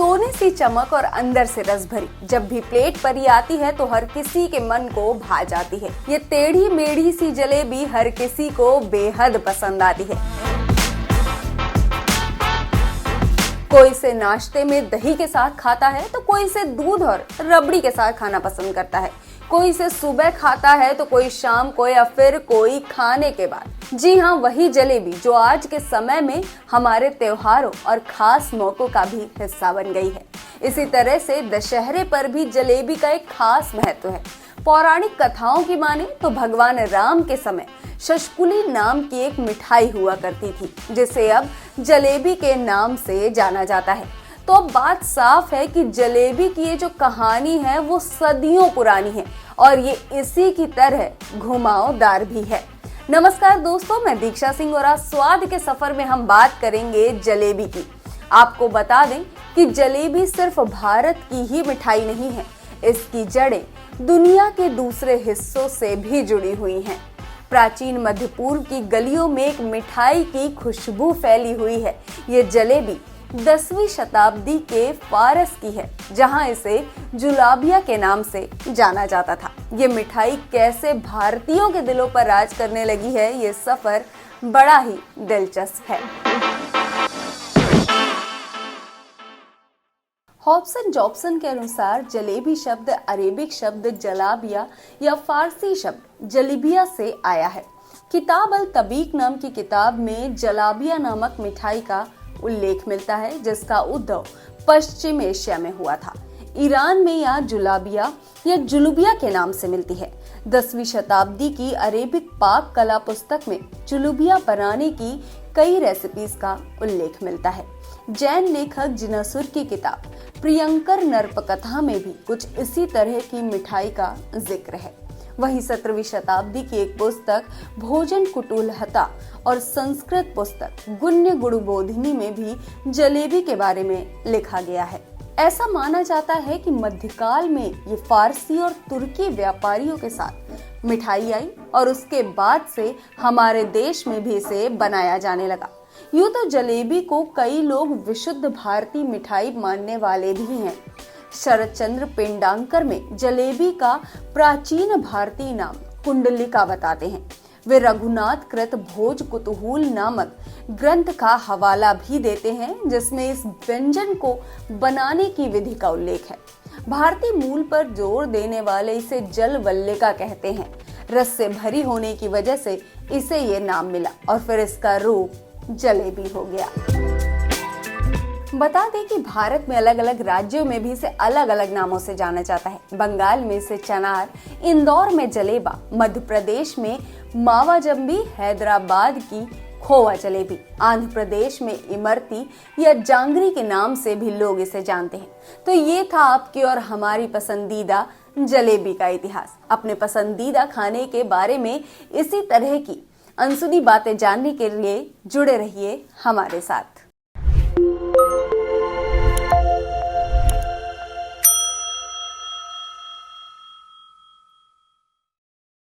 सोने सी चमक और अंदर से रस भरी जब भी प्लेट पर ही आती है तो हर किसी के मन को भा जाती है। ये टेढ़ी मेढ़ी सी जलेबी हर किसी को बेहद पसंद आती है। कोई इसे नाश्ते में दही के साथ खाता है तो कोई इसे दूध और रबड़ी के साथ खाना पसंद करता है। कोई इसे सुबह खाता है तो कोई शाम को या फिर कोई खाने के बाद। जी हाँ, वही जलेबी जो आज के समय में हमारे त्योहारों और खास मौकों का भी हिस्सा बन गई है। इसी तरह से दशहरे पर भी जलेबी का एक खास महत्व है। पौराणिक कथाओं की माने तो भगवान राम के समय शशकुली नाम की एक मिठाई हुआ करती थी, जिसे अब जलेबी के नाम से जाना जाता है। तो अब बात साफ है कि जलेबी की ये जो कहानी है वो सदियों पुरानी है और ये इसी की तरह घुमावदार भी है। नमस्कार दोस्तों, मैं दीक्षा सिंह और आज स्वाद के सफर में हम बात करेंगे जलेबी की। आपको बता दें कि जलेबी सिर्फ भारत की ही मिठाई नहीं है, इसकी जड़ें दुनिया के दूसरे हिस्सों से भी जुड़ी हुई हैं। प्राचीन मध्य पूर्व की गलियों में एक मिठाई की खुशबू फैली हुई है। ये जलेबी 10वीं शताब्दी के फारस की है, जहां इसे जुलाबिया के नाम से जाना जाता था। ये मिठाई कैसे भारतीयों के दिलों पर राज करने लगी है, ये सफर बड़ा ही दिलचस्प है। हॉब्सन जॉब्सन के अनुसार जलेबी शब्द अरेबिक शब्द जलाबिया या फारसी शब्द जलीबिया से आया है। किताब अल तबीक नाम की किताब में जलाबिया नामक मिठाई का उल्लेख मिलता है, जिसका उद्भव पश्चिम एशिया में हुआ था। ईरान में यह जुलाबिया या जुलूबिया के नाम से मिलती है। 10वीं शताब्दी की अरेबिक पाक कला पुस्तक में जुलूबिया बनाने की कई रेसिपीज का उल्लेख मिलता है। जैन लेखक जिनासुर की किताब प्रियंकर नरपकथा में भी कुछ इसी तरह की मिठाई का जिक्र है। वहीं 17वीं शताब्दी की एक पुस्तक भोजन कुतूहलता और संस्कृत पुस्तक गुण्य गुणबोधिनी में भी जलेबी के बारे में लिखा गया है। ऐसा माना जाता है कि मध्यकाल में ये फारसी और तुर्की व्यापारियों के साथ मिठाई आई और उसके बाद से हमारे देश में भी इसे बनाया जाने लगा। यूं तो जलेबी को कई लोग विशुद्ध भारतीय मिठाई मानने वाले भी हैं। शरद चंद्र पेंडांकर में जलेबी का प्राचीन भारतीय नाम कुंडलिका बताते हैं। वे रघुनाथ कृत भोज कुतूहल नामक ग्रंथ का हवाला भी देते हैं, जिसमें इस व्यंजन को बनाने की विधि का उल्लेख है। भारतीय मूल पर जोर देने वाले इसे जलवल्लिका कहते हैं। रस से भरी होने की वजह से इसे ये नाम मिला और फिर इसका रूप जलेबी हो गया। बता दें कि भारत में अलग अलग राज्यों में भी इसे अलग अलग नामों से जाना जाता है। बंगाल में इसे चनार, इंदौर में जलेबा, मध्य प्रदेश में मावा जंबी, हैदराबाद की खोवा जलेबी, आंध्र प्रदेश में इमरती या जांगरी के नाम से भी लोग इसे जानते हैं। तो ये था आपकी और हमारी पसंदीदा जलेबी का इतिहास। अपने पसंदीदा खाने के बारे में इसी तरह की अनसुनी बातें जानने के लिए जुड़े रहिए हमारे साथ।